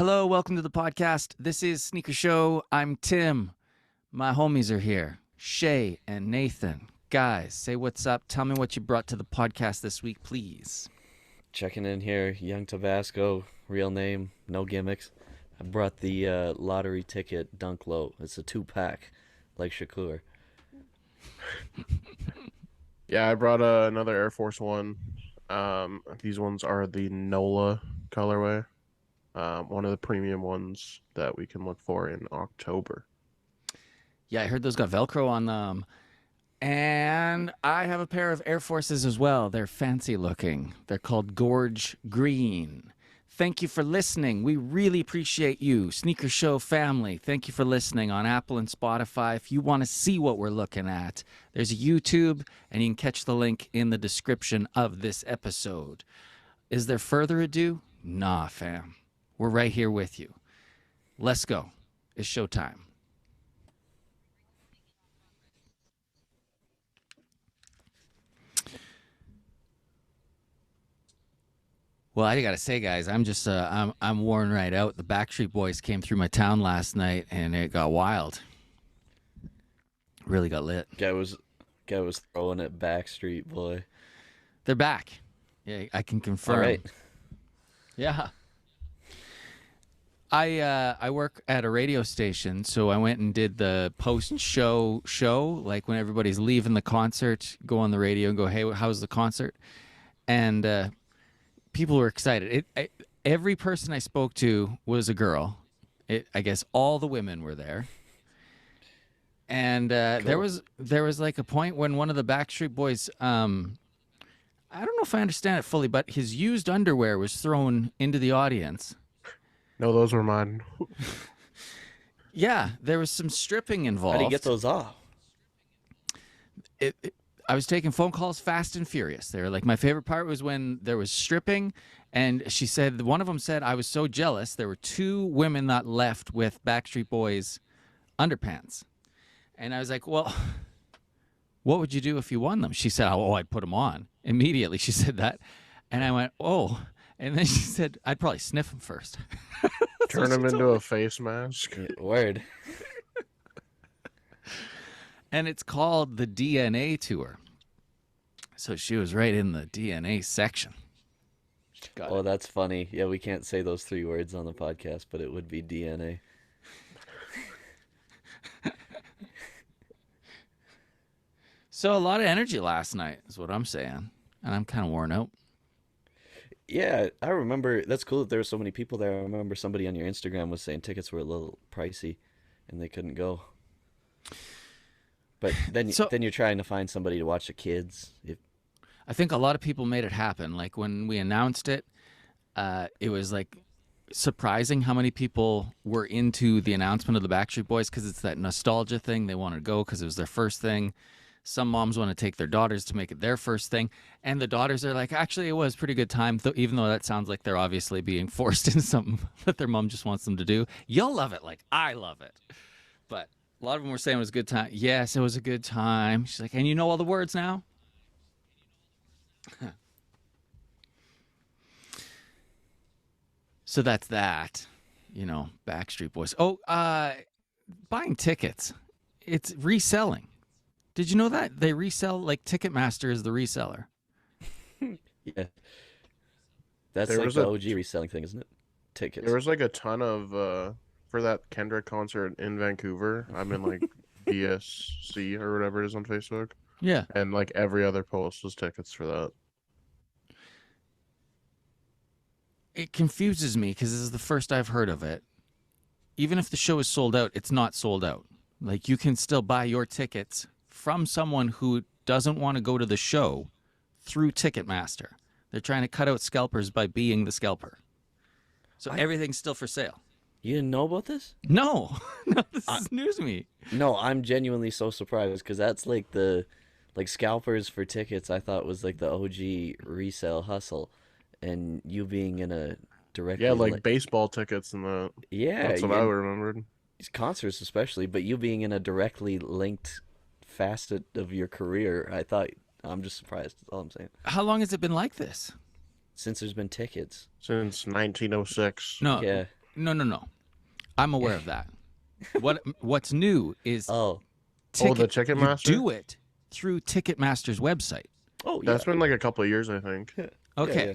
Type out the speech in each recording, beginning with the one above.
Hello, welcome to the podcast. This is Sneaker Show. I'm Tim. My homies are here, Shay and Nathan. Guys, say what's up. Tell me what you brought to the podcast this week, please. Checking in here, Young Tabasco, real name, no gimmicks. I brought the lottery ticket Dunk Low. It's a 2-pack, like Shakur. Yeah, I brought another Air Force One. These ones are the NOLA colorway. One of the premium ones that we can look for in October. Yeah, I heard those got Velcro on them. And I have a pair of Air Forces as well. They're fancy looking. They're called Gorge Green. Thank you for listening. We really appreciate you, Sneaker Show family. Thank you for listening on Apple and Spotify. If you want to see what we're looking at, there's a YouTube, and you can catch the link in the description of this episode. Is there further ado? Nah, fam. We're right here with you. Let's go. It's showtime. Well, I gotta say, guys, I'm just I'm worn right out. The Backstreet Boys came through my town last night, and it got wild. Really got lit. Guy was throwing it Backstreet Boy. They're back. Yeah, I can confirm. All right. Yeah. I work at a radio station, so I went and did the post-show show, like when everybody's leaving the concert, go on the radio and go, "Hey, how's the concert?" And people were excited. Every person I spoke to was a girl. I guess all the women were there. And Cool. there was like a point when one of the Backstreet Boys, I don't know if I understand it fully, but his used underwear was thrown into the audience. No, those were mine. Yeah, there was some stripping How do you get involved. those off? I was taking phone calls fast and furious. They were like, my favorite part was when there was stripping, and she said, one of them said, I was so jealous. There were two women that left with Backstreet Boys underpants. And I was like, well, what would you do if you won them? She said, oh, I'd put them on. Immediately she said that. And I went, oh. And then she said, I'd probably sniff them first. That's what Turn them she into told me. a face mask. Yeah, word. And it's called the DNA Tour. So she was right in the DNA section. Got Oh, it. that's funny. Yeah, we can't say those 3 words on the podcast, but it would be DNA. So a lot of energy last night is what I'm saying. And I'm kind of worn out. Yeah, I remember. That's cool that there were so many people there. I remember somebody on your Instagram was saying tickets were a little pricey, and they couldn't go. But then, So then you're trying to find somebody to watch the kids. I think a lot of people made it happen. Like when we announced it, it was like surprising how many people were into the announcement of the Backstreet Boys because it's that nostalgia thing. They wanted to go because it was their first thing. Some moms want to take their daughters to make it their first thing. And the daughters are like, actually, it was a pretty good time, even though that sounds like they're obviously being forced into something that their mom just wants them to do. You'll love it like I love it. But a lot of them were saying it was a good time. Yes, it was a good time. She's like, and you know all the words now? So that's that. Backstreet Boys. Oh, buying tickets. It's reselling. Did you know that? They resell, like Ticketmaster is the reseller. Yeah, that's There like was the a OG reselling thing, isn't it? there Tickets. was like a ton of for that Kendrick concert in Vancouver. I'm in like BSC or whatever it is on Facebook, Yeah. and like every other post was tickets for that. It confuses me because this is the first I've heard of it. Even if the show is sold out, it's not sold out. Like you can still buy your tickets from someone who doesn't want to go to the show through Ticketmaster. They're trying to cut out scalpers by being the scalper. So I everything's still for sale. You didn't know about this? No, no, this I, is news to me. no, I'm genuinely so surprised because that's like the scalpers for tickets. I thought was like the OG resale hustle, and you being in a Yeah, directly like baseball tickets and the yeah, that's what I remembered. concerts especially, but you being in a directly linked facet of your career, I'm just surprised. That's all I'm saying. How long has it been like this? Since there's been tickets, Since 1906. No, yeah, No. I'm aware of that. What's new is Oh, Oh, the Ticketmaster? You do it through Ticketmaster's website. oh yeah, That's been like a couple of years, I think. Okay. yeah.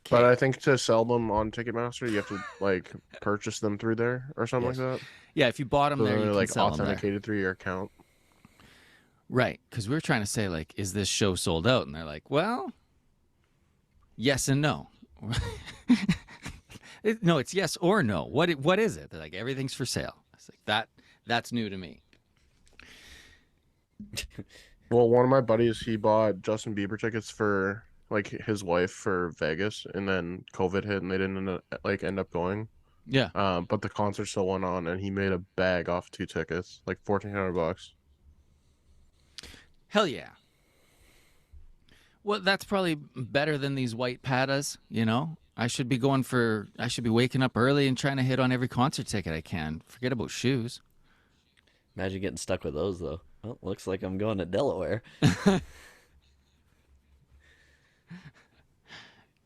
But I think to sell them on Ticketmaster, you have to like purchase them through there or something Yes. like that. Yeah, if you bought them So there, they're you can like sell them there. authenticated through your account. Right, because we were trying to say, like, is this show sold out? And they're like, well, yes and no. No, it's yes or no. What is it? They're like, everything's for sale. It's like that's new to me. Well, one of my buddies, he bought Justin Bieber tickets for like his wife for Vegas, and then COVID hit, and they didn't end up going. Yeah. But the concert still went on, and he made a bag off 2 tickets, like $1,400. Hell yeah. Well, that's probably better than these white patas, you know? I should be waking up early and trying to hit on every concert ticket I can. Forget about shoes. Imagine getting stuck with those though. Well, looks like I'm going to Delaware.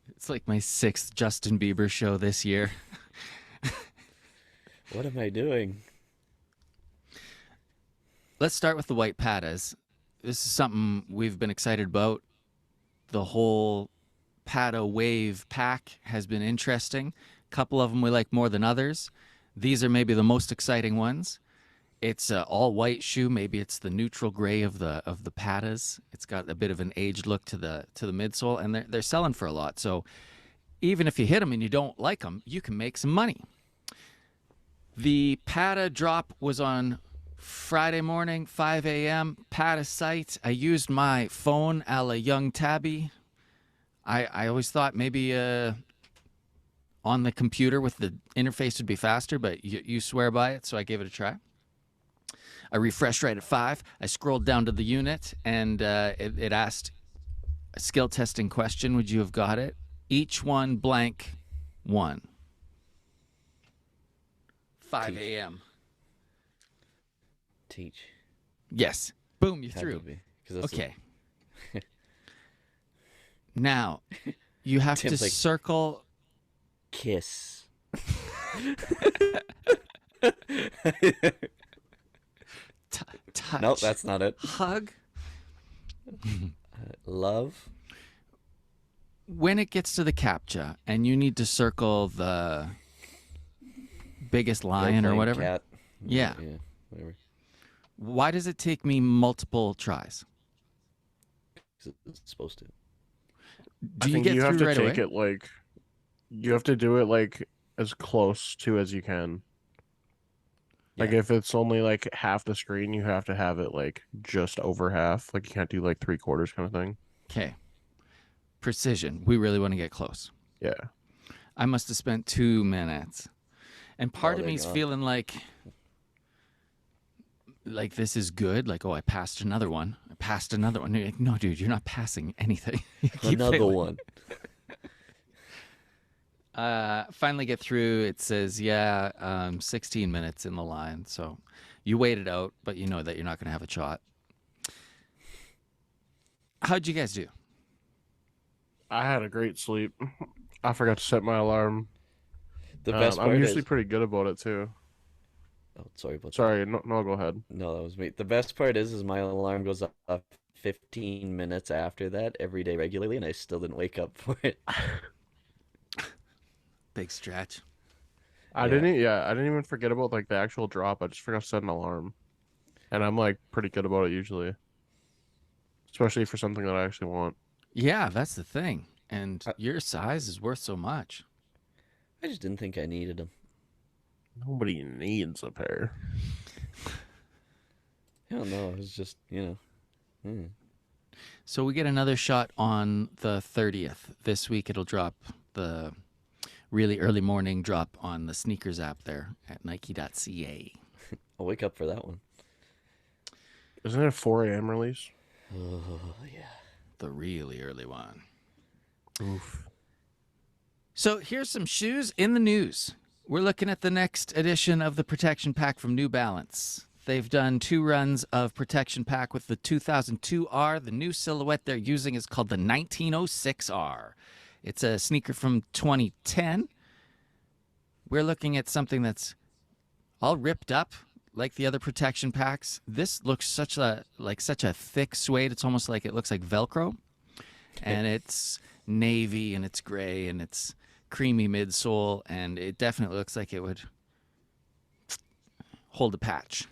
It's like my 6th Justin Bieber show this year. What am I doing? Let's start with the white patas. This is something we've been excited about. The whole pata wave pack has been interesting. A couple of them we like more than others. These are maybe the most exciting ones. It's an all white shoe. Maybe it's the neutral gray of the patas. It's got a bit of an aged look to the midsole, and they're selling for a lot. So even if you hit them and you don't like them, you can make some money. The pata drop was on Friday morning, 5 a.m. Pata site. I used my phone a la young tabby. I always thought maybe on the computer with the interface would be faster, but you swear by it, so I gave it a try. I refreshed right at 5. I scrolled down to the unit, and it asked a skill testing question. Would you have got it? Each one blank 1. 5 a.m. Teach. Yes. Boom, you Had threw. to be, 'cause that's Okay. Now, you have to Tim's like- circle. Kiss. Touch. Nope, that's not it. Hug. Love. When it gets to the CAPTCHA and you need to circle the biggest lion or Airplane, whatever, Cat. Yeah. Yeah. Whatever. why does it take me multiple tries? 'Cause it's supposed to. Do I you think get you have through to right take away? it like you have to do it like as close to as you can. Like Yeah. if it's only like half the screen, you have to have it like just over half. Like you can't do like 3/4 kind of thing. Okay. Precision. We really want to get close. Yeah. I must have spent 2 minutes. And part Oh, of there me's you go. feeling like this is good. Like, oh, I passed another one. I passed another one. You're like, no, dude, you're not passing anything. You keep Another failing. one. Finally get through. It says, 16 minutes in the line. So you wait it out, but you know that you're not going to have a shot. How'd you guys do? I had a great sleep. I forgot to set my alarm. The best part I'm usually is. pretty good about it too. Oh, sorry about that. Sorry, no, go ahead. No, that was me. The best part is my alarm goes off 15 minutes after that every day regularly, and I still didn't wake up for it. Big stretch. I Yeah. didn't even forget about like the actual drop. I just forgot to set an alarm. And I'm like pretty good about it usually. Especially for something that I actually want. Yeah, that's the thing. And your size is worth so much. I just didn't think I needed them. Nobody needs a pair. I don't know. It was just, So we get another shot on the 30th. This week it'll drop the really early morning drop on the sneakers app there at nike.ca. I'll wake up for that one. Isn't it a 4 a.m. release? Oh, yeah. The really early one. Oof. So here's some shoes in the news. We're looking at the next edition of the Protection Pack from New Balance. They've done 2 runs of Protection Pack with the 2002R. The new silhouette they're using is called the 1906R. It's a sneaker from 2010. We're looking at something that's all ripped up like the other protection packs. This looks such a thick suede. It's almost like it looks like Velcro, and it's navy and it's gray and it's creamy midsole, and it definitely looks like it would hold a patch.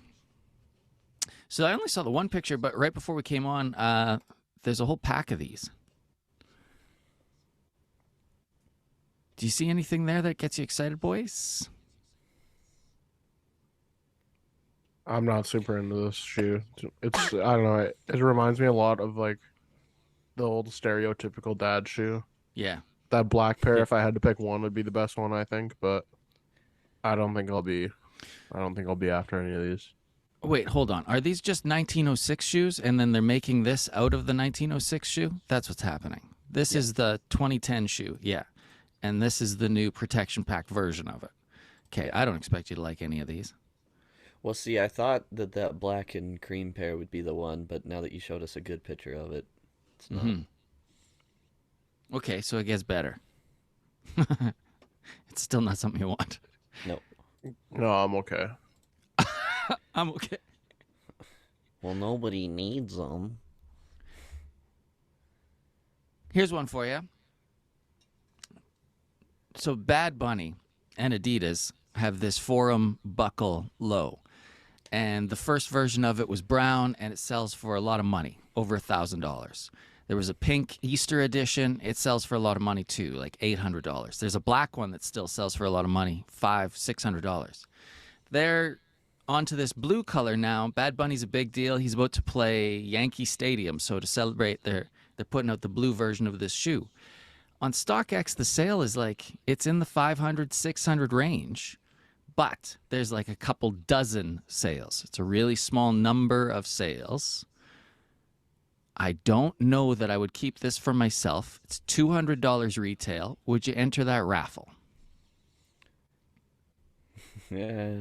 So I only saw the one picture, but right before we came on, there's a whole pack of these. Do you see anything there that gets you excited, boys? I'm not super into this shoe. It's I don't know. It reminds me a lot of like the old stereotypical dad shoe. Yeah. That black pair, if I had to pick one, would be the best one, I think. But I don't think I'll be after any of these. Wait, hold on. Are these just 1906 shoes, and then they're making this out of the 1906 shoe? That's what's happening. This is the 2010 shoe, yeah. And this is the new protection pack version of it. Okay, I don't expect you to like any of these. Well, see, I thought that black and cream pair would be the one, but now that you showed us a good picture of it, it's not. Okay, so it gets better. It's still not something you want. No. No, I'm okay. I'm okay. Well, nobody needs them. Here's one for you. So Bad Bunny and Adidas have this Forum Buckle Low. And the first version of it was brown, and it sells for a lot of money, over $1,000. There was a pink Easter edition. It sells for a lot of money too, like $800. There's a black one that still sells for a lot of money, $600. They're onto this blue color now. Bad Bunny's a big deal. He's about to play Yankee Stadium, so to celebrate, they're putting out the blue version of this shoe. On StockX, the sale is like, it's in the 500, 600 range, but there's like a couple dozen sales. It's a really small number of sales. I don't know that I would keep this for myself. It's $200 retail. Would you enter that raffle? Yeah.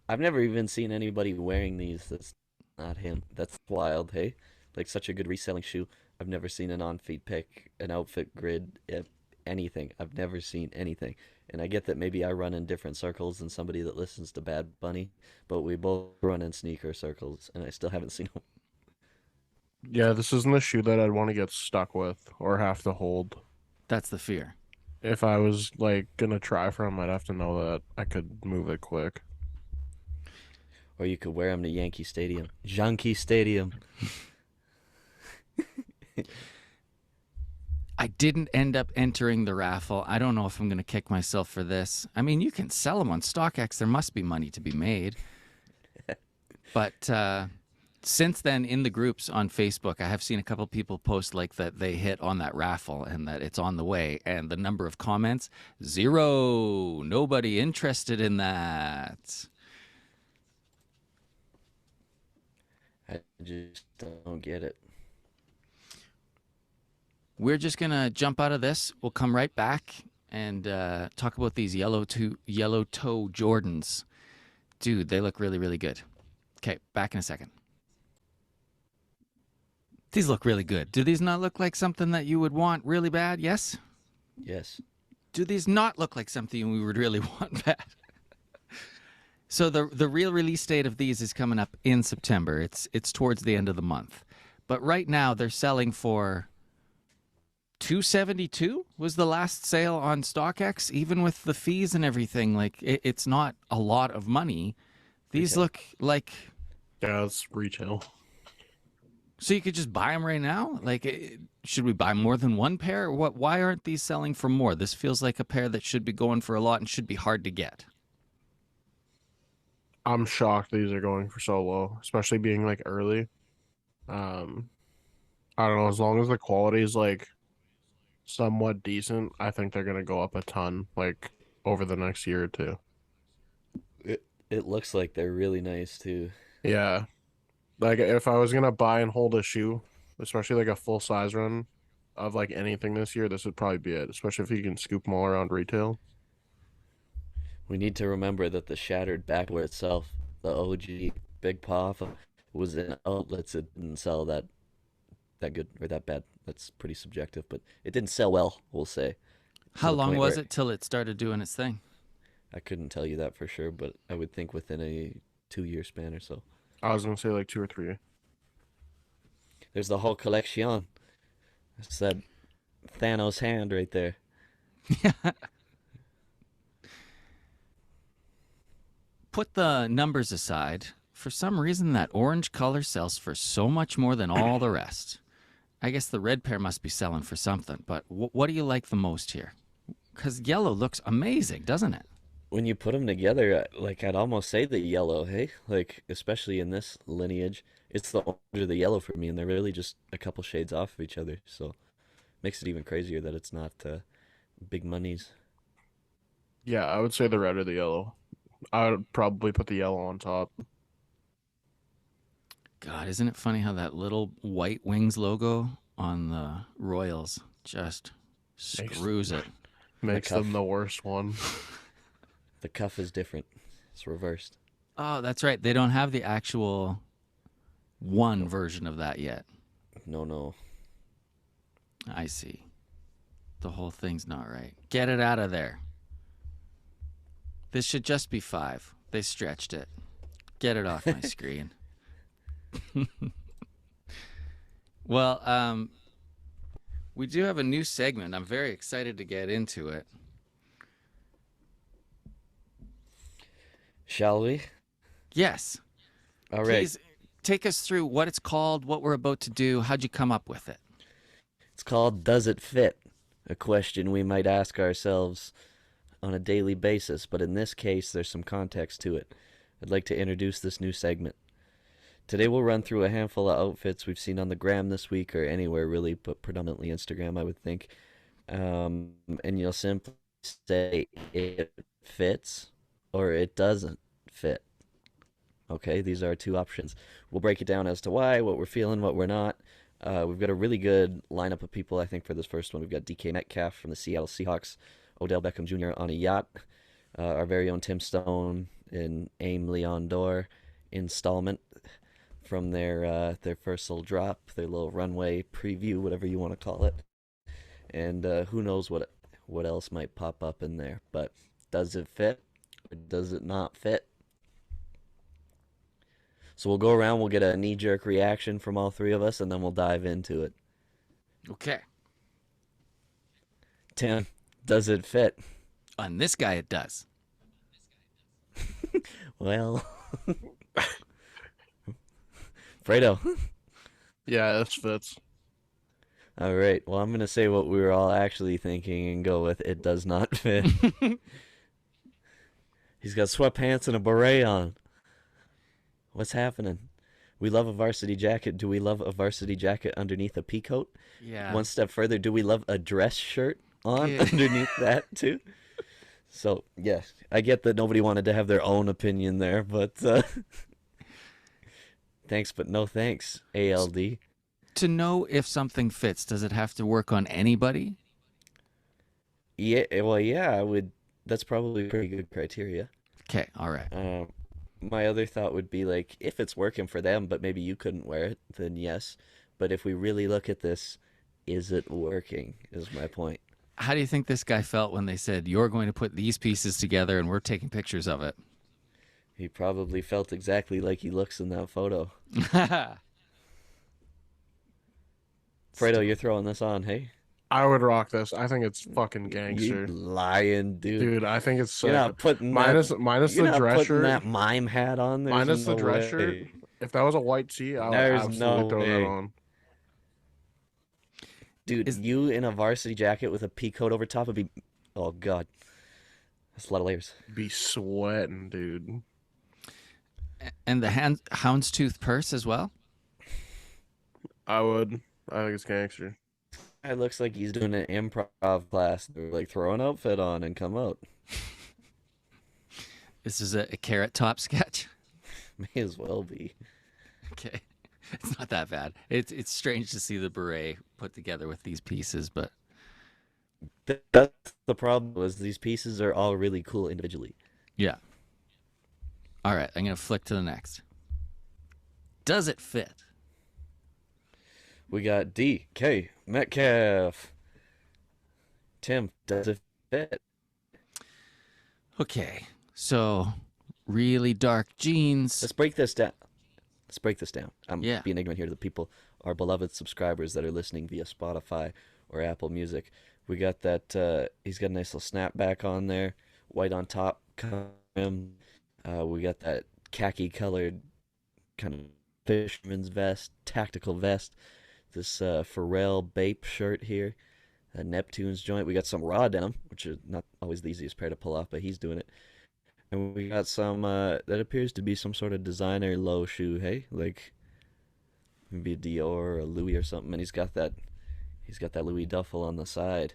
I've never even seen anybody wearing these. That's not him. That's wild, hey? Like such a good reselling shoe. I've never seen an on-feet pick, an outfit grid, anything. I've never seen anything. And I get that maybe I run in different circles than somebody that listens to Bad Bunny, but we both run in sneaker circles, and I still haven't seen them. Yeah, this isn't a shoe that I'd want to get stuck with or have to hold. That's the fear. If I was like gonna try for them, I'd have to know that I could move it quick. Or you could wear them to Yankee Stadium. Yankee Stadium. I didn't end up entering the raffle. I don't know if I'm going to kick myself for this. I mean, you can sell them on StockX. There must be money to be made. But since then, in the groups on Facebook, I have seen a couple people post like that they hit on that raffle and that it's on the way. And the number of comments, 0. Nobody interested in that. I just don't get it. We're just going to jump out of this. We'll come right back and talk about these yellow toe Jordans. Dude, they look really, really good. Okay, back in a second. These look really good. Do these not look like something that you would want really bad? Yes? Yes. Do these not look like something we would really want bad? So the real release date of these is coming up in September. It's towards the end of the month. But right now they're selling for $272 was the last sale on StockX, even with the fees and everything. Like it's not a lot of money. These Retail. look like, Yeah, it's retail. so you could just buy them right now. Like, should we buy more than one pair? What? Why aren't these selling for more? This feels like a pair that should be going for a lot and should be hard to get. I'm shocked these are going for so low, especially being like early. I don't know, as long as the quality is like somewhat decent, I think they're gonna go up a ton, like over the next year or two. It looks like they're really nice too. Yeah. Like if I was gonna buy and hold a shoe, especially like a full size run of like anything this year, this would probably be it, especially if you can scoop them all around retail. We need to remember that the shattered backwear itself, the OG Big Puff, was in outlets. It didn't sell that good or that bad. That's pretty subjective, but it didn't sell well, we'll say. To How the long point was where it till it started doing its thing? I couldn't tell you that for sure, but I would think within a 2 year span or so. I was gonna say like 2 or 3. There's the whole collection. It's that Thanos hand right there. Put the numbers aside. For some reason, that orange color sells for so much more than all the rest. I guess the red pair must be selling for something, but what do you like the most here? Because yellow looks amazing, doesn't it? When you put them together, like I'd almost say the yellow, hey? Like, especially in this lineage, it's the orange or the yellow for me, and they're really just a couple shades off of each other. So makes it even crazier that it's not big monies. Yeah, I would say the red or the yellow. I would probably put the yellow on top. God, isn't it funny how that little white wings logo on the Royals just Makes screws it? makes cuff. them the worst one. The cuff is different. It's reversed. Oh, that's right. They don't have the actual one version of that yet. No, no. I see. The whole thing's not right. Get it out of there. This should just be 5. They stretched it. Get it off my screen. Well, we do have a new segment. I'm very excited to get into it. Shall we? Yes. All right. Please take us through what it's called, what we're about to do. How'd you come up with it? It's called Does It Fit? A question we might ask ourselves on a daily basis, but in this case, there's some context to it. I'd like to introduce this new segment. Today we'll run through a handful of outfits we've seen on the gram this week, or anywhere really, but predominantly Instagram, I would think. And you'll simply say it fits or it doesn't fit. Okay, these are our 2 options. We'll break it down as to why, what we're feeling, what we're not. We've got a really good lineup of people, I think, for this first one. We've got DK Metcalf from the Seattle Seahawks, Odell Beckham Jr. on a yacht, our very own Tim Stone and Aim Leon Dore installment from their first little drop, their little runway preview, whatever you want to call it. And who knows what else might pop up in there. But does it fit or does it not fit? So we'll go around, we'll get a knee-jerk reaction from all 3 of us, and then we'll dive into it. Okay. Tim, does it fit? On this guy, it does. Well, Fredo. Yeah, this fits. All right. Well, I'm going to say what we were all actually thinking and go with it does not fit. He's got sweatpants and a beret on. What's happening? We love a varsity jacket. Do we love a varsity jacket underneath a pea coat? Yeah. One step further, do we love a dress shirt on Yeah. underneath that too? So, yes, I get that nobody wanted to have their own opinion there, but thanks, but no thanks, ALD. To know if something fits, does it have to work on anybody? Yeah, well, yeah, I would. That's probably pretty good criteria. Okay, all right. My other thought would be like, if it's working for them, but maybe you couldn't wear it, then yes. But if we really look at this, is it working? Is my point. How do you think this guy felt when they said, you're going to put these pieces together and we're taking pictures of it? He probably felt exactly like he looks in that photo. Fredo, you're throwing this on, hey? I would rock this. I think it's fucking You gangster. lying, dude. Dude, I think it's sick. You're not putting minus that, minus you're the not dress putting shirt. that mime hat on. There's Minus no the dress way. shirt. If that was a white tee, I would There's absolutely no throw way. that on. Dude, you in a varsity jacket with a pea coat over top would be... Oh, God. That's a lot of layers. Be sweating, dude. And the houndstooth purse as well? I would. I think it's gangster. It looks like he's doing an improv class. They're like, throw an outfit on and come out. This is a carrot top sketch. May as well be. Okay. It's not that bad. It's strange to see the beret put together with these pieces, but That's the problem, is these pieces are all really cool individually. yeah. All right, I'm going to flick to the next. Does it fit? We got DK Metcalf. Tim, does it fit? Okay, so really dark jeans. Let's break this down. Let's break this down. I'm Yeah. being ignorant here to the people, our beloved subscribers that are listening via Spotify or Apple Music. We got that. He's got a nice little snapback on there, white on top, trim. We got that khaki colored kind of fisherman's vest, tactical vest. This Pharrell Bape shirt here, a Neptune's joint. We got some raw denim, which is not always the easiest pair to pull off, but he's doing it. And we got some that appears to be some sort of designer low shoe, hey? Like maybe a Dior or a Louis or something, and he's got that Louis duffel on the side.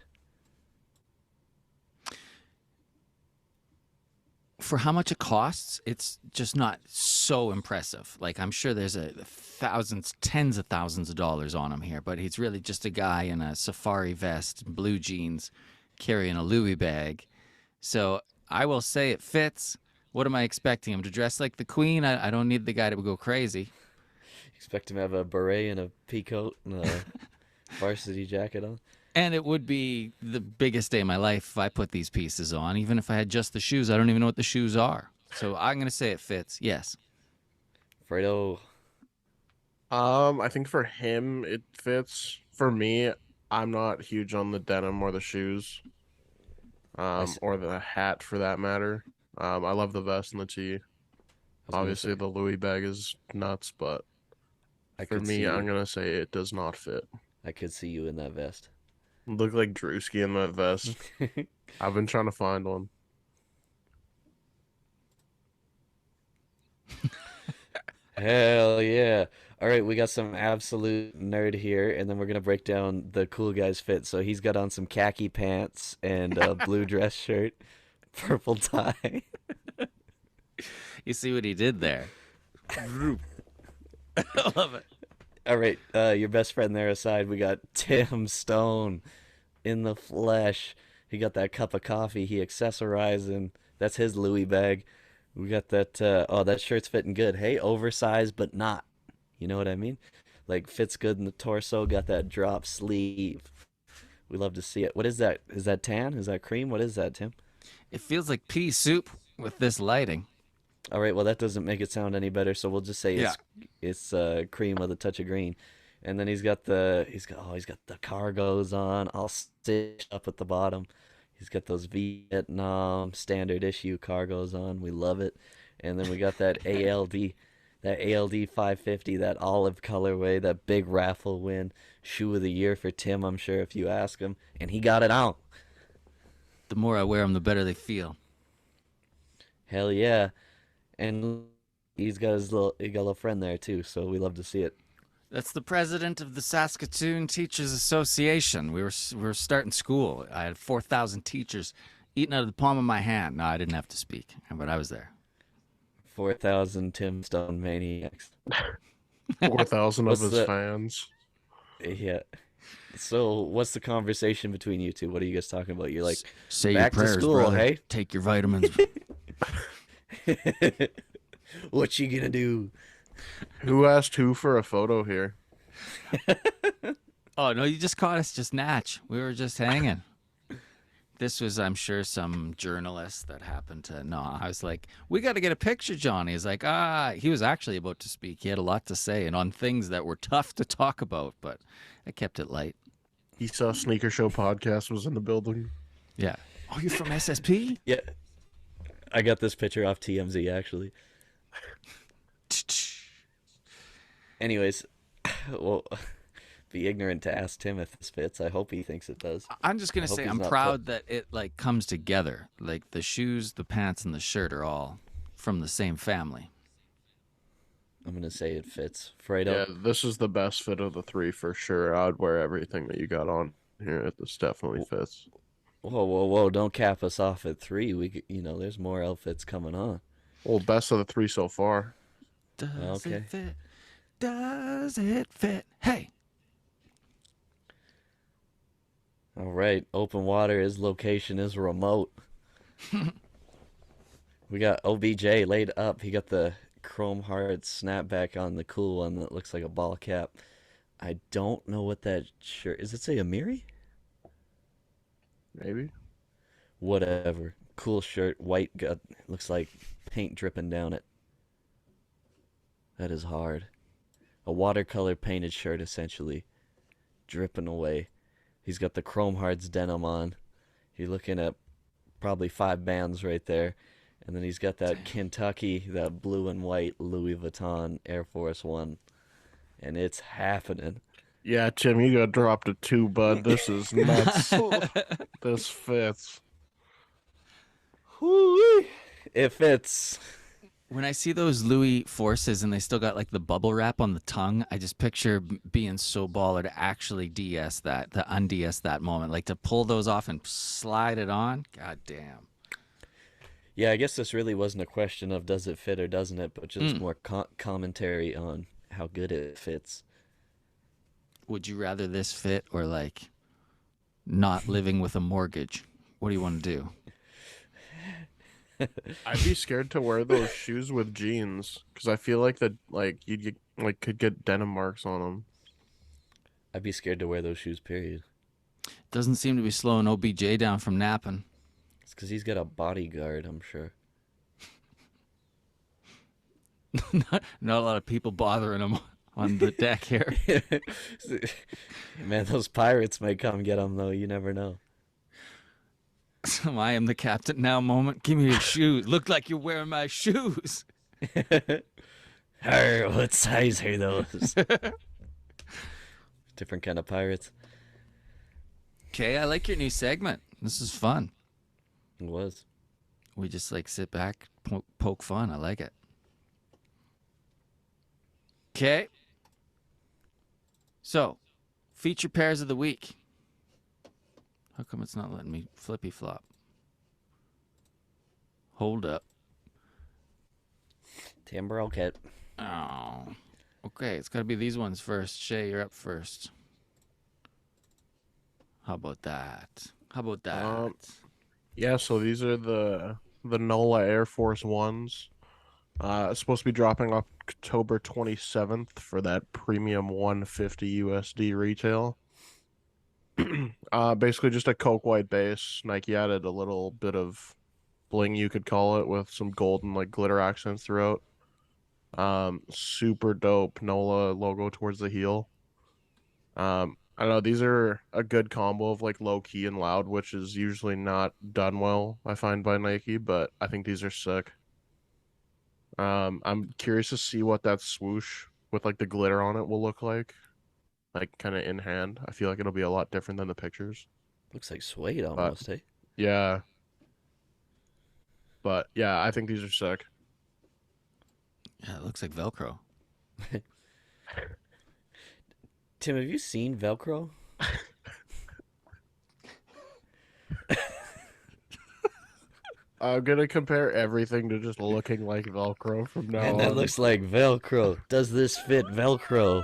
For how much it costs, it's just not so impressive. Like I'm sure there's a thousands, tens of thousands of dollars on him here, but he's really just a guy in a safari vest, blue jeans, carrying a Louis bag. So I will say it fits. What am I expecting him to dress like the queen? I don't need the guy to go crazy. Expect him to have a beret and a pea coat and a varsity jacket on. And it would be the biggest day of my life if I put these pieces on. Even if I had just the shoes, I don't even know what the shoes are. So I'm going to say it fits. Yes. Fredo, I think for him it fits. For me, I'm not huge on the denim or the shoes, s- or the hat for that matter. I love the vest and the tee. I was gonna Obviously, say, the Louis bag is nuts, but I for could see me, I'm you. gonna say it does not fit. I could see you in that vest. Look like Drewski in that vest. I've been trying to find one. Hell yeah. All right, we got some absolute nerd here, and then we're gonna break down the cool guy's fit. So he's got on some khaki pants and a blue dress shirt, purple tie. You see what he did there? I love it. All right, your best friend there aside, we got Tim Stone in the flesh. He got that cup of coffee. He accessorizing. That's his Louis bag. We got that. Oh, that shirt's fitting good. Hey, oversized but not. You know what I mean? Like fits good in the torso. Got that drop sleeve. We love to see it. What is that? Is that tan? Is that cream? What is that, Tim? It feels like pea soup with this lighting. All right, well that doesn't make it sound any better, so we'll just say Yeah. it's cream with a touch of green. And then he's got the cargos on, all stitched up at the bottom. He's got those Vietnam standard issue cargos on. We love it. And then we got that ALD 550, that olive colorway, that big raffle win, shoe of the year for Tim, I'm sure if you ask him, and he got it out. The more I wear them, the better they feel. Hell yeah. And he got a little friend there too, so we love to see it. That's the president of the Saskatoon Teachers Association. We were starting school. I had 4,000 teachers eating out of the palm of my hand. No, I didn't have to speak, but I was there. 4,000 Tim Stone maniacs. 4,000 of What's his the fans. Yeah. So what's the conversation between you two? What are you guys talking about? You're like, Say your back to prayers, school, brother. hey? Take your vitamins. What you gonna do? Who asked who for a photo here? Oh no, you just caught us just natch. We were just hanging. This was, I'm sure, some journalist that happened to know. I was like, we got to get a picture, Johnny. He's like, he was actually about to speak. He had a lot to say and on things that were tough to talk about, but I kept it light. He saw Sneaker Show podcast was in the building. Yeah. Oh, you're from SSP? Yeah, I got this picture off TMZ actually. Anyways, well, be ignorant to ask Tim if this fits. I hope he thinks it does. I'm just I gonna hope say he's I'm not proud that it like comes together. Like the shoes, the pants, and the shirt are all from the same family. I'm gonna say it fits. Yeah, Fredo, this is the best fit of the three for sure. I'd wear everything that you got on here. This definitely fits. whoa, whoa, whoa! Don't cap us off at three. There's more outfits coming on. Well, best of the three so far. Does Okay. it fit? Does it fit? Hey. All right, open water. His location is remote. We got OBJ laid up. He got the chrome heart snapback on, the cool one that looks like a ball cap. I don't know what that shirt is. It say Amiri? Maybe. Whatever. Cool shirt, white gut. Looks like paint dripping down it. That is hard. A watercolor painted shirt, essentially, dripping away. He's got the Chrome Hearts denim on. You're looking at probably 5 bands right there. And then he's got that Kentucky, that blue and white Louis Vuitton Air Force One. And it's happening. Yeah, Tim, you got dropped a 2, bud. This is nuts. This fits. Whoo-wee. It fits. When I see those Louis Forces and they still got like the bubble wrap on the tongue, I just picture being so baller to actually DS that, to unds that moment, like to pull those off and slide it on. God damn. Yeah, I guess this really wasn't a question of does it fit or doesn't it, but just more commentary on how good it fits. Would you rather this fit or like not living with a mortgage? What do you want to do? I'd be scared to wear those shoes with jeans because I feel like could get denim marks on them. I'd be scared to wear those shoes, period. Doesn't seem to be slowing OBJ down from napping. It's because he's got a bodyguard, I'm sure. Not a lot of people bothering him on the deck here. Man, those pirates might come get him, though. You never know. Some I am the captain now moment. Give me your shoes. Look like you're wearing my shoes. Arr, what size are those? Different kind of pirates. Okay, I like your new segment. This is fun. It was. We just like sit back, poke fun. I like it. Okay. So, feature pairs of the week. How come it's not letting me flippy flop? Hold up. Timber kit. Oh. Okay, it's got to be these ones first. Shay, you're up first. How about that? How about that? Yeah, so these are the NOLA Air Force Ones. It's supposed to be dropping October 27th for that premium 150 USD retail. Basically just a Coke white base. Nike added a little bit of bling, you could call it, with some golden like glitter accents throughout. Super dope NOLA logo towards the heel. I don't know, these are a good combo of like low key and loud, which is usually not done well, I find, by Nike, but I think these are sick. I'm curious to see what that swoosh with like the glitter on it will look like kind of in hand. I feel like it'll be a lot different than the pictures. Looks like suede almost, eh? Yeah. But yeah, I think these are sick. Yeah, it looks like Velcro. Tim, have you seen Velcro? I'm gonna compare everything to just looking like Velcro from now And on. that looks like Velcro. Does this fit Velcro?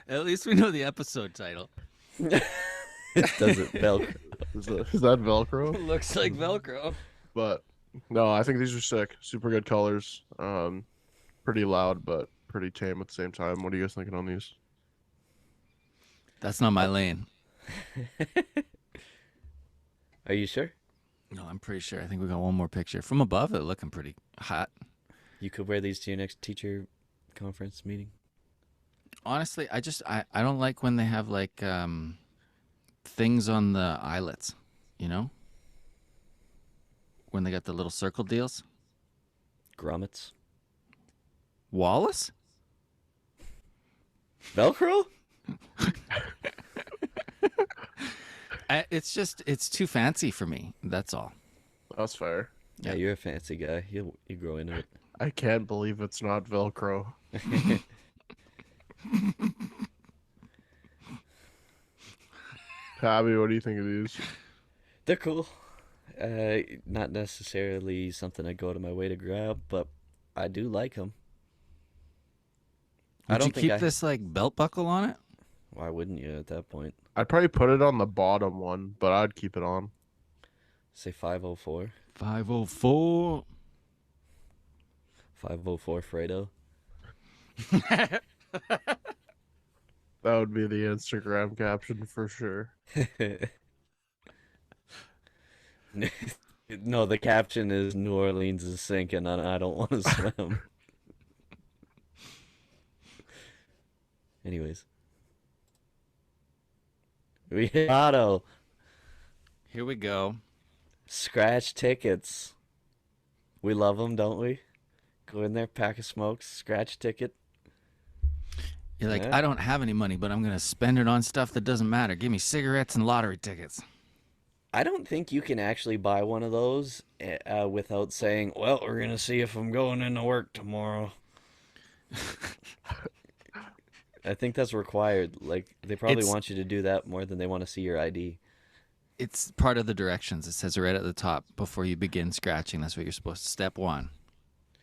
At least we know the episode title. Does it Velcro? Is that Velcro? Looks like Velcro. But no, I think these are sick. Super good colors. Pretty loud, but pretty tame at the same time. What are you guys thinking on these? That's not my lane. Are you sure? No, I'm pretty sure. I think we got one more picture. From above, they're looking pretty hot. You could wear these to your next teacher conference meeting. Honestly, I don't like when they have like things on the eyelets, you know? When they got the little circle deals. Grommets. Wallace? Velcro? It's too fancy for me. That's all. That's fair. Yeah, you're a fancy guy. You grow into it. I can't believe it's not Velcro. Tabby, what do you think of these? They're cool. Not necessarily something I go to my way to grab, but I do like them. Would you keep this like belt buckle on it? Why wouldn't you at that point? I'd probably put it on the bottom one, but I'd keep it on. Say 504. 504. 504 Fredo. That would be the Instagram caption for sure. No, the caption is New Orleans is sinking and I don't want to swim. Anyways, we hit auto. Here we go. Scratch tickets. We love them, don't we? Go in there, pack of smokes, scratch ticket. You're like, Yeah. I don't have any money, but I'm going to spend it on stuff that doesn't matter. Give me cigarettes and lottery tickets. I don't think you can actually buy one of those without saying, well, we're going to see if I'm going into work tomorrow. I think that's required. Like, they probably It's- want you to do that more than they want to see your ID. It's part of the directions. It says right at the top before you begin scratching. That's what you're supposed to. Step 1.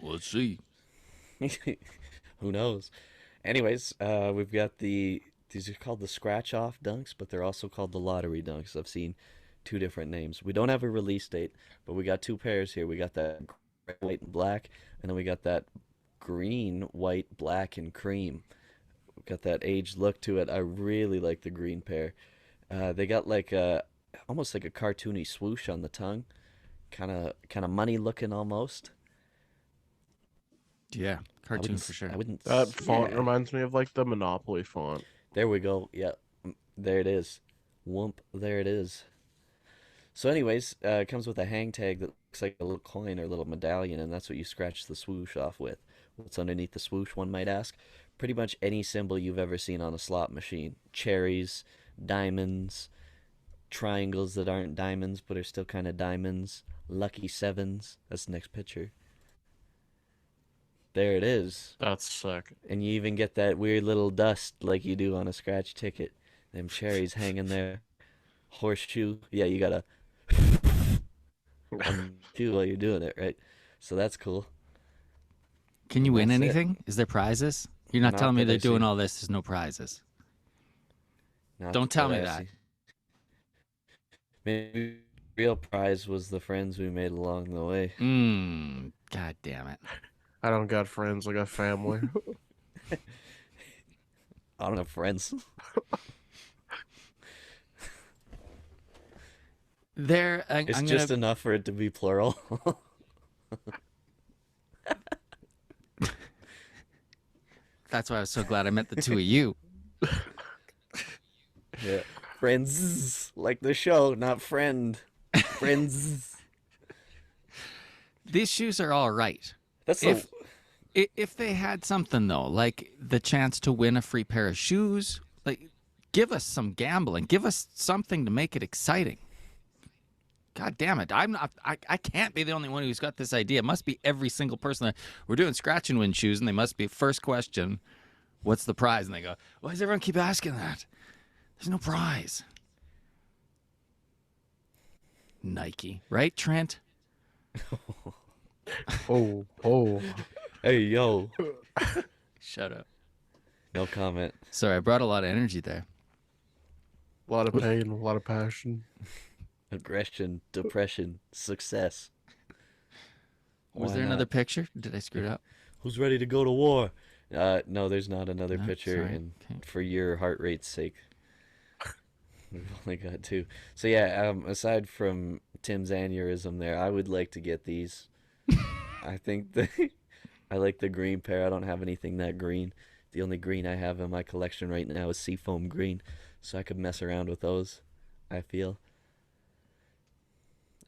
Let's see. Who knows? Anyways, we've got these are called the scratch off dunks, but they're also called the lottery dunks. I've seen two different names. We don't have a release date, but we got two pairs here. We got that gray, white, and black, and then we got that green, white, black, and cream. We've got that aged look to it. I really like the green pair. They got like almost like a cartoony swoosh on the tongue, kind of money looking almost. Yeah, I cartoon wouldn't for s- sure. I wouldn't. That font Yeah. reminds me of like the Monopoly font. There we go. Yeah, there it is. Whoomp, there it is. So, anyways, it comes with a hang tag that looks like a little coin or a little medallion, and that's what you scratch the swoosh off with. What's underneath the swoosh, one might ask? Pretty much any symbol you've ever seen on a slot machine. Cherries, diamonds, triangles that aren't diamonds but are still kind of diamonds, lucky sevens. That's the next picture. There it is. That's sick. And you even get that weird little dust like you do on a scratch ticket. Them cherries hanging there. Horseshoe. Yeah, you gotta do while you're doing it, right? So that's cool. Can you win That's it. anything? Is there prizes? You're not Not telling me that they're I've doing seen. all this. There's no prizes. Not Don't tell me I've that. seen. Maybe the real prize was the friends we made along the way. God damn it. I don't got friends, I got family. I don't have friends. There, It's I'm just gonna. enough for it to be plural. That's why I was so glad I met the two of you. Yeah. Friends, like the show, not friend. Friends. These shoes are all right. That's If the if they had something though, like the chance to win a free pair of shoes, like give us some gambling, give us something to make it exciting. God damn it! I can't be the only one who's got this idea. It must be every single person. We're doing scratch and win shoes, and they must be first question, "What's the prize?" And they go, "Why does everyone keep asking that? There's no prize." Nike, right, Trent? Oh. hey yo. Shut up. No comment. Sorry, I brought a lot of energy there. A lot of pain, a lot of passion. Aggression, depression, success. Was Why there another not? picture? Did I screw it up? Who's ready to go to war? No, there's not another No? picture, Sorry. and Okay. for your heart rate's sake, we've only got two. So yeah, aside from Tim's aneurysm, there, I would like to get these. I think I like the green pair. I don't have anything that green. The only green I have in my collection right now is seafoam green, so I could mess around with those. I feel.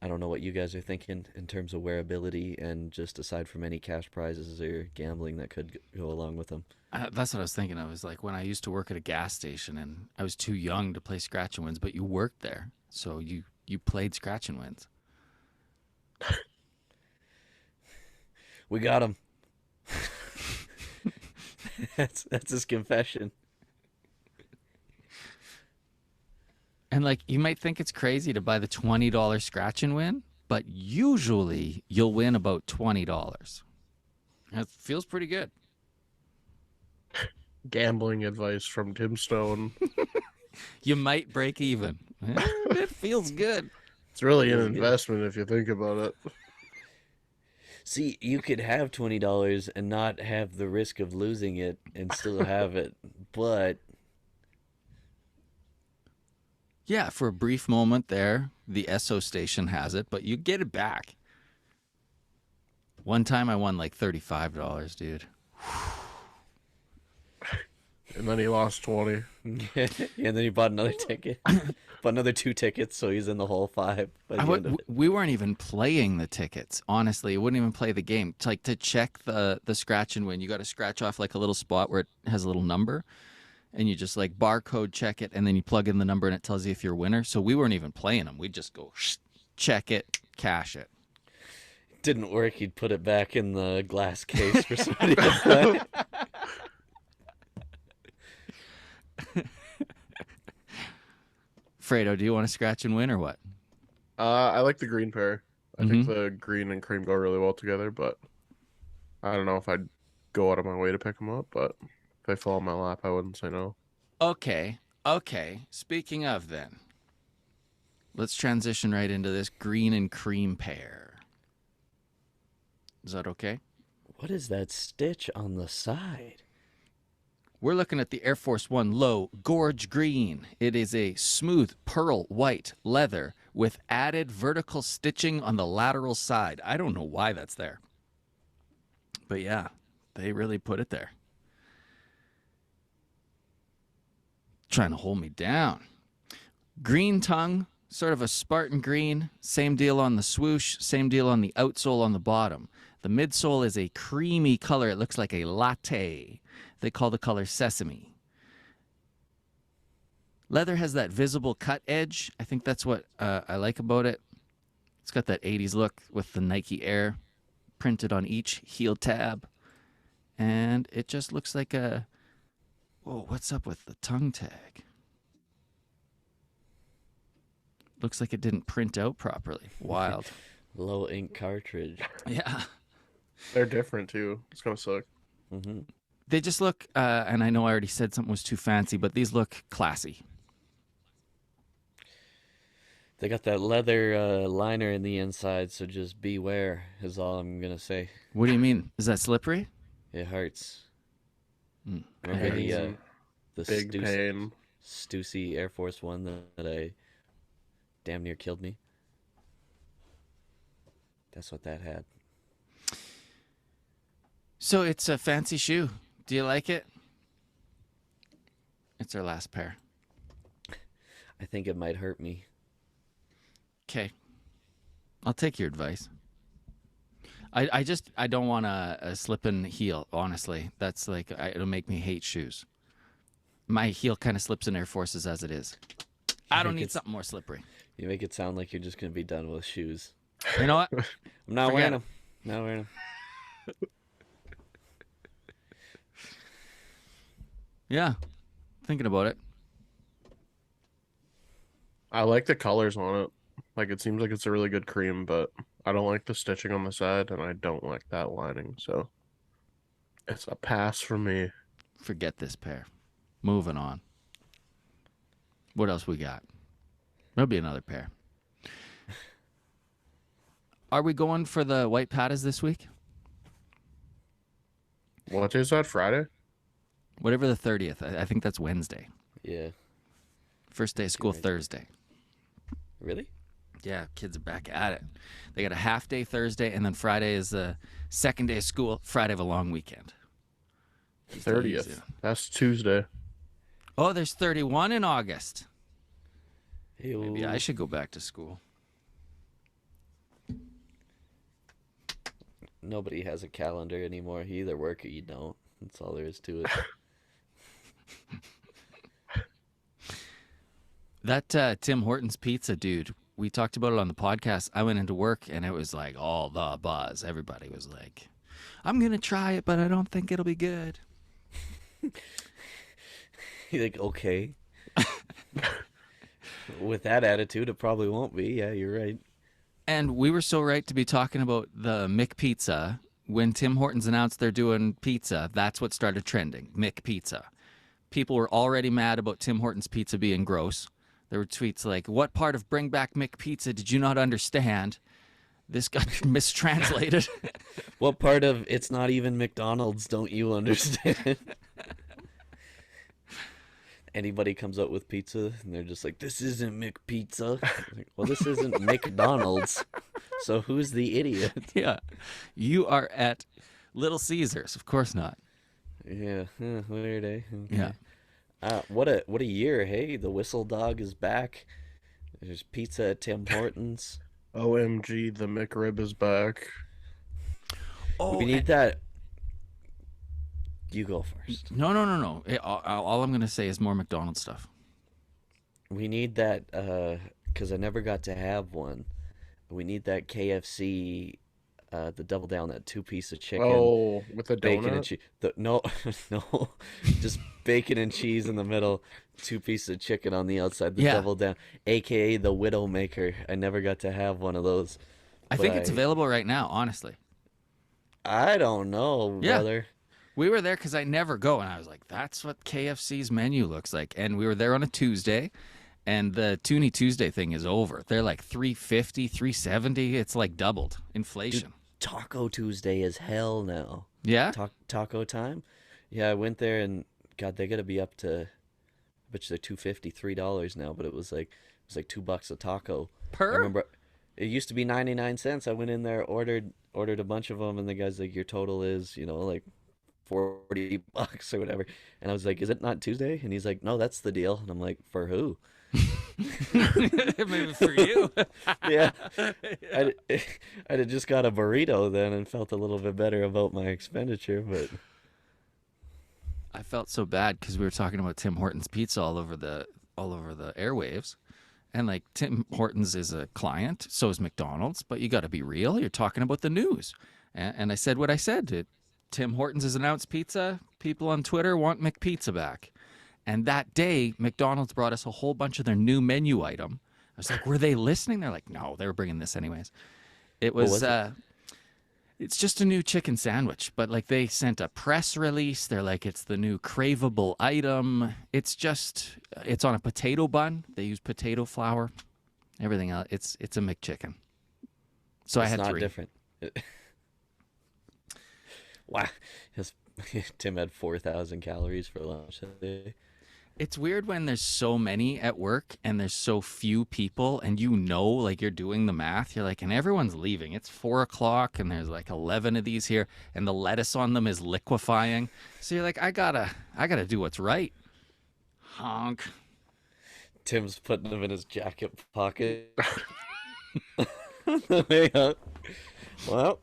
I don't know what you guys are thinking in terms of wearability and just aside from any cash prizes or gambling that could go along with them. That's what I was thinking. I was like, when I used to work at a gas station, and I was too young to play scratch and wins, but you worked there, so you played scratch and wins. We got him. That's his confession. And like, you might think it's crazy to buy the $20 scratch and win, but usually you'll win about $20. It feels pretty good. Gambling advice from Tim Stone. You might break even. It feels good. It's really an Feels good. investment if you think about it. See, you could have $20 and not have the risk of losing it and still have it, but Yeah, for a brief moment there, the Esso station has it, but you get it back. One time I won like $35, dude. And then he lost 20. Yeah, and then he bought another ticket. Bought another 2 tickets, so he's in the whole 5 by the end of it. We weren't even playing the tickets. Honestly, it wouldn't even play the game. Like to check the scratch and win, you got to scratch off like a little spot where it has a little number, and you just like barcode check it, and then you plug in the number, and it tells you if you're a winner. So we weren't even playing them. We'd just go check it, cash it. Didn't work. He'd put it back in the glass case for somebody to play. Fredo, do you want to scratch and win or what? I like the green pair. I Mm-hmm. think the green and cream go really well together, but I don't know if I'd go out of my way to pick them up, but if they fall in my lap, I wouldn't say no. Okay. Speaking of then, let's transition right into this green and cream pair. Is that okay? What is that stitch on the side? We're looking at the Air Force One Low Gorge Green. It is a smooth pearl white leather with added vertical stitching on the lateral side. I don't know why that's there. But yeah, they really put it there. Trying to hold me down. Green tongue, sort of a Spartan green. Same deal on the swoosh, same deal on the outsole on the bottom. The midsole is a creamy color. It looks like a latte. They call the color sesame. Leather has that visible cut edge. I think that's what I like about it. It's got that 80s look with the Nike Air printed on each heel tab. And it just looks like a... Whoa, what's up with the tongue tag? Looks like it didn't print out properly. Wild. Low ink cartridge. Yeah. They're different too. It's kind of suck. Mm-hmm. They just look, and I know I already said something was too fancy, but these look classy. They got that leather liner in the inside, so just beware is all I'm gonna say. What do you mean? Is that slippery? It hurts. Mm. Remember Pain. the Big pain. Stussy Air Force One that I damn near killed me? That's what that had. So it's a fancy shoe. Do you like it? It's our last pair. I think it might hurt me. Okay. I'll take your advice. I don't want a slip-in heel, honestly. That's like, it'll make me hate shoes. My heel kind of slips in Air Forces as it is. I don't need something more slippery. You make it sound like you're just gonna be done with shoes. You know what? I'm not Forget wearing it. them. Not wearing them. Yeah. Thinking about it. I like the colors on it. Like it seems like it's a really good cream, but I don't like the stitching on the side, and I don't like that lining. So it's a pass for me. Forget this pair. Moving on. What else we got? There'll be another pair. Are we going for the white pattas this week? What day is that? Friday? Whatever the 30th. I think that's Wednesday. Yeah. First day of school right. Thursday. Really? Yeah, kids are back at it. They got a half day Thursday, and then Friday is the second day of school. Friday of a long weekend. 30th. That's Tuesday. Oh, there's 31 in August. Ew. Maybe I should go back to school. Nobody has a calendar anymore. You either work or you don't. That's all there is to it. That Tim Hortons pizza, dude, we talked about it on the podcast. I went into work, and it was like all the buzz. Everybody was like, I'm going to try it, but I don't think it'll be good. You're like, okay. With that attitude, it probably won't be. Yeah, you're right. And we were so right to be talking about the McPizza. When Tim Hortons announced they're doing pizza, that's what started trending, McPizza. People were already mad about Tim Hortons pizza being gross. There were tweets like, what part of Bring Back McPizza did you not understand? This got mistranslated. What part of it's not even McDonald's don't you understand? anybody comes up with pizza and they're just like, "This isn't McPizza." Like, well, this isn't McDonald's. So who's the idiot? Yeah. You are at Little Caesars. Of course not. Yeah, weird, eh? Okay. Yeah. What a year, hey? The Whistle Dog is back. There's pizza at Tim Hortons. OMG, the McRib is back. Oh, We need that. You go first. no. All I'm going to say is more McDonald's stuff. We need that because I never got to have one. We need that KFC, the double down, that two-piece of chicken, Oh, with a bacon and donut? cheese. No, no, just bacon and cheese in the middle, two pieces of chicken on the outside, the Yeah. double down, aka the Widowmaker. I never got to have one of those. I But think it's available right now, honestly. I don't know, Yeah. brother. We were there because I never go, and I was like, that's what KFC's menu looks like. And we were there on a Tuesday, and the Toonie Tuesday thing is over. They're like $3.50, $3.70. It's like doubled inflation. Taco Tuesday is hell now. Yeah? Taco time? Yeah, I went there and God, they gotta be up to, I bet you they're $2.50, $3 now, but it was like $2 a taco. I Per? remember it used to be 99 cents. I went in there, ordered a bunch of them, and the guy's like, your total is, like $40 or whatever. And I was like, is it not Tuesday? And he's like, no, that's the deal. And I'm like, for who? Maybe for you. Yeah. I had just got a burrito then and felt a little bit better about my expenditure, but I felt so bad because we were talking about Tim Hortons pizza all over the airwaves, and like Tim Hortons is a client, so is McDonald's. But you got to be real. You're talking about the news, and I said what I said. Tim Hortons has announced pizza. People on Twitter want McPizza back, and that day McDonald's brought us a whole bunch of their new menu item. I was like, were they listening? They're like, no, they were bringing this anyways. It What was. was it? It's just a new chicken sandwich, but like they sent a press release. They're like, it's the new craveable item. It's on a potato bun. They use potato flour. Everything else, it's a McChicken. So I it's had not 3. different. Wow. Tim had 4,000 calories for lunch today. It's weird when there's so many at work and there's so few people, and like you're doing the math. You're like, and everyone's leaving. It's 4:00 and there's like 11 of these here, and the lettuce on them is liquefying. So you're like, I gotta do what's right. Honk. Tim's putting them in his jacket pocket. Yeah. Well,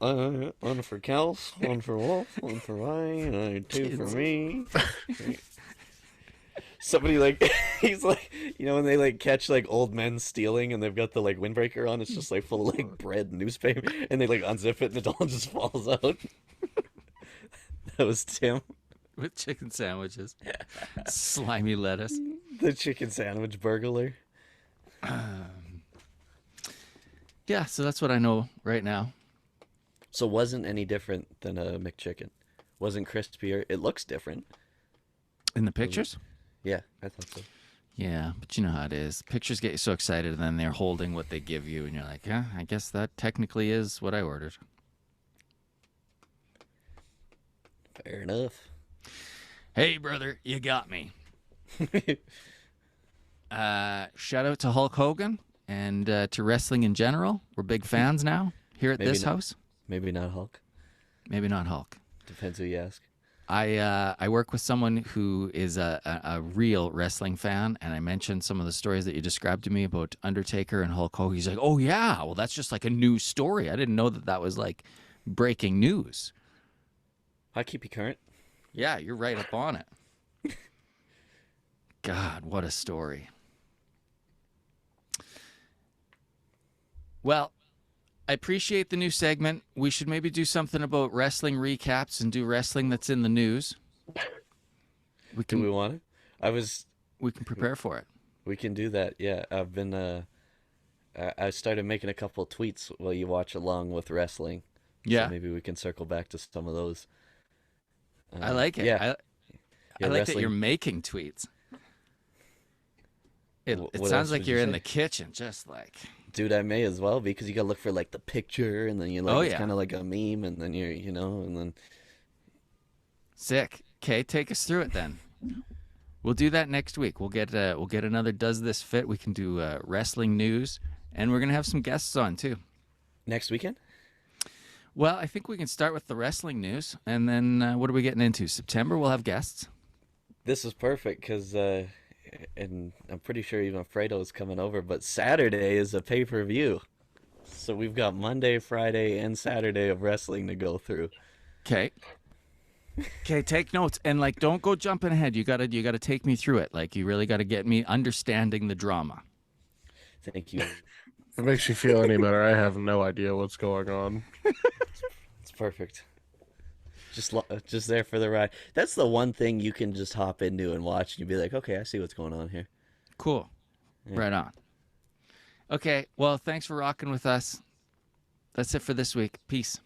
one for Kels, one for Wolf, one for Ryan, 2 for me. Somebody he's like, when they catch old men stealing and they've got the windbreaker on, it's just full of bread and newspaper, and they unzip it and it all just falls out. That was Tim. With chicken sandwiches. Slimy lettuce. The chicken sandwich burglar. Yeah, so that's what I know right now. So wasn't any different than a McChicken. Wasn't crispier. It looks different. In the pictures? Yeah, I thought so. Yeah, but you know how it is. Pictures get you so excited, and then they're holding what they give you, and you're like, yeah, I guess that technically is what I ordered. Fair enough. Hey, brother, you got me. Shout out to Hulk Hogan and to wrestling in general. We're big fans now here at Maybe this not. house. Maybe not Hulk. Maybe not Hulk. Depends who you ask. I work with someone who is a real wrestling fan, and I mentioned some of the stories that you described to me about Undertaker and Hulk Hogan. He's like, oh, yeah, well, that's just like a new story. I didn't know that was like breaking news. I keep you current. Yeah, you're right up on it. God, what a story. Well, I appreciate the new segment. We should maybe do something about wrestling recaps and do wrestling that's in the news. We Do we can want to? we can prepare for it. We can do that. Yeah, I've been. I started making a couple tweets while you watch along with wrestling. Yeah. So maybe we can circle back to some of those. I like it. Yeah. I like that wrestling- you're making tweets. It What sounds else like would you you're in say? the kitchen, just like. Dude, I may as well because you gotta look for the picture, and then you're Oh, it's yeah. kind of like a meme, and then you're and then Sick. Okay, take us through it then. We'll do that next week. We'll get another Does This Fit? We can do wrestling news, and we're gonna have some guests on too. Next weekend? Well, I think we can start with the wrestling news, and then what are we getting into? September, we'll have guests. This is perfect because, and I'm pretty sure even Fredo's coming over, but Saturday is a pay-per-view. So we've got Monday, Friday, and Saturday of wrestling to go through. Okay. Okay, take notes and like don't go jumping ahead. You gotta take me through it. Like you really gotta get me understanding the drama. Thank you. If it makes you feel any better, I have no idea what's going on. It's perfect. Just there for the ride. That's the one thing you can just hop into and watch, and you'll be like, okay, I see what's going on here. Cool. Yeah. Right on. Okay, well, thanks for rocking with us. That's it for this week. Peace.